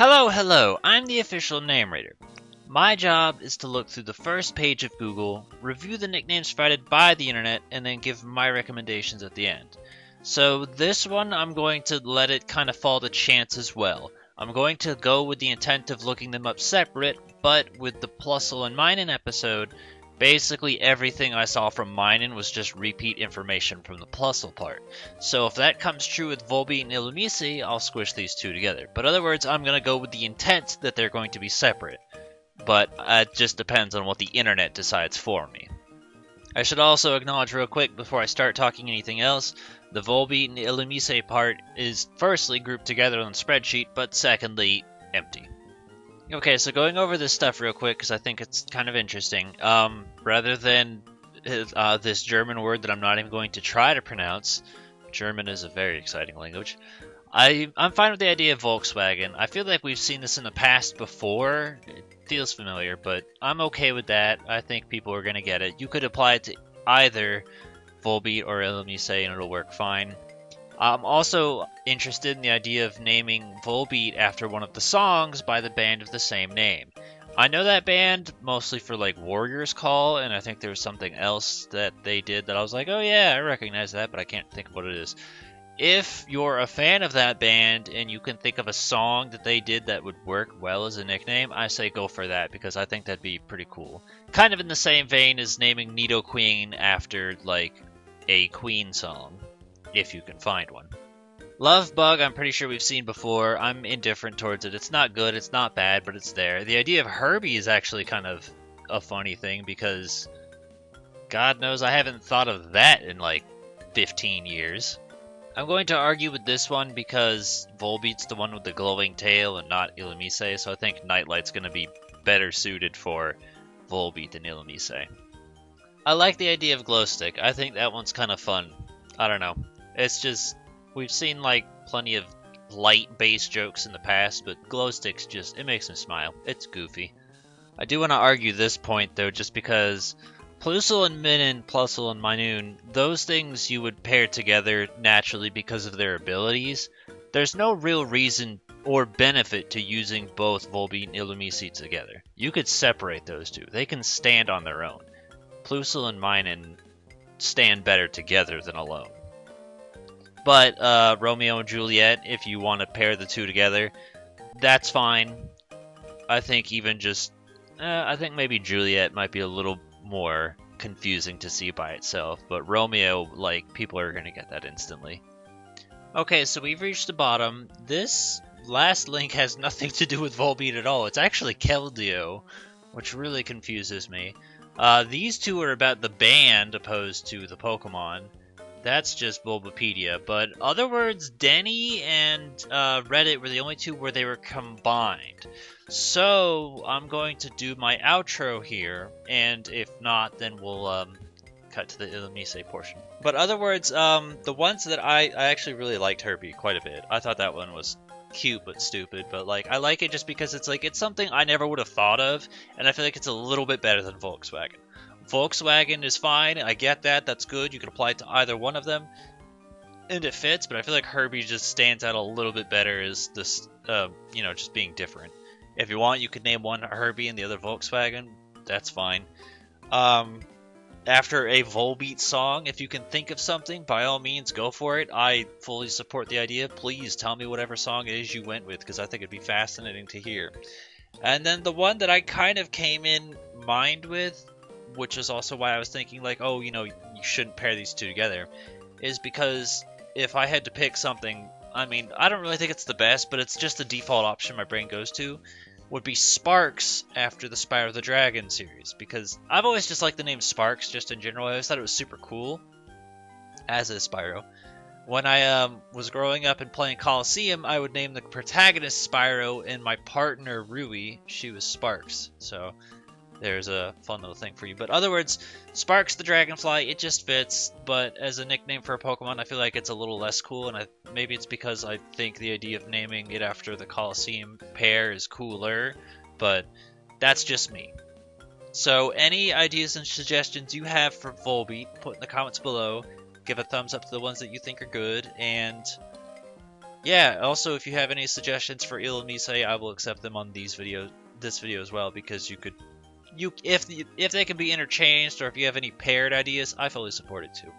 Hello, I'm the official narrator. My job is to look through the first page of Google, review the nicknames provided by the internet, and then give my recommendations at the end. So this one, I'm going to let it kind of fall to chance as well. I'm going to go with the intent of looking them up separate, but with the Plusle and Minin episode, basically everything I saw from Minin was just repeat information from the Plusle part. So if that comes true with Volbeat and Illumise, I'll squish these two together. But in other words, I'm going to go with the intent that they're going to be separate. But it just depends on what the internet decides for me. I should also acknowledge real quick before I start talking anything else, the Volbeat and Illumise part is firstly grouped together on the spreadsheet, but secondly, empty. Okay, so going over this stuff real quick because I think it's kind of interesting. Rather than this German word that I'm not even going to try to pronounce, German is a very exciting language. I'm fine with the idea of Volkswagen. I feel like we've seen this in the past before. It feels familiar, but I'm okay with that. I think people are going to get it. You could apply it to either Volbeat or Illumise and it'll work fine. I'm also interested in the idea of naming Volbeat after one of the songs by the band of the same name. I know that band mostly for like Warriors Call, and I think there was something else that they did that I was like, oh yeah, I recognize that, but I can't think of what it is. If you're a fan of that band and you can think of a song that they did that would work well as a nickname, I say go for that because I think that'd be pretty cool. Kind of in the same vein as naming Nido Queen after like a Queen song. If you can find one. Love Bug, I'm pretty sure we've seen before. I'm indifferent towards it. It's not good, it's not bad, but it's there. The idea of Herbie is actually kind of a funny thing because God knows I haven't thought of that in like 15 years. I'm going to argue with this one because Volbeat's the one with the glowing tail and not Illumise, so I think Nightlight's going to be better suited for Volbeat than Illumise. I like the idea of Glowstick. I think that one's kind of fun. I don't know. It's just, we've seen like plenty of light-based jokes in the past, but Glowstick's just, it makes me smile. It's goofy. I do want to argue this point though, just because Plusle and Minin, Plusle and Minoon, those things you would pair together naturally because of their abilities. There's no real reason or benefit to using both Volbeat and Illumise together. You could separate those two. They can stand on their own. Plusle and Minin stand better together than alone. But Romeo and Juliet, if you want to pair the two together, that's fine. I think even just, I think maybe Juliet might be a little more confusing to see by itself, but Romeo, like, people are going to get that instantly. Okay, so we've reached the bottom. This last link has nothing to do with Volbeat at all. It's actually Keldeo, which really confuses me. These two are about the band opposed to the Pokemon. That's just Bulbapedia, but other words, Denny and Reddit were the only two where they were combined. So I'm going to do my outro here, and if not, then we'll cut to the Illumise portion. But other words, the ones that I actually really liked Herbie quite a bit. I thought that one was cute but stupid, but like I like it just because it's like it's something I never would have thought of, and I feel like it's a little bit better than Volkswagen. Volkswagen is fine, I get that, that's good, you can apply it to either one of them, and it fits, but I feel like Herbie just stands out a little bit better as this, just being different. If you want, you could name one Herbie and the other Volkswagen, that's fine. After a Volbeat song, if you can think of something, by all means, go for it. I fully support the idea. Please tell me whatever song it is you went with, because I think it'd be fascinating to hear. And then the one that I kind of came in mind with, which is also why I was thinking like, oh, you shouldn't pair these two together, is because if I had to pick something, I mean, I don't really think it's the best, but it's just the default option my brain goes to, would be Sparks after the Spyro the Dragon series, because I've always just liked the name Sparks just in general. I always thought it was super cool, as is Spyro. When I was growing up and playing Coliseum, I would name the protagonist Spyro, and my partner Rui, she was Sparks, so there's a fun little thing for you. But other words, Sparks the Dragonfly, it just fits, but as a nickname for a Pokemon, I feel like it's a little less cool, and maybe it's because I think the idea of naming it after the Coliseum pair is cooler, but that's just me. So any ideas and suggestions you have for Volbeat, put in the comments below. Give a thumbs up to the ones that you think are good, and Yeah, also if you have any suggestions for Illumise, I will accept them on this video as well, because if they can be interchanged, or if you have any paired ideas, I fully support it too.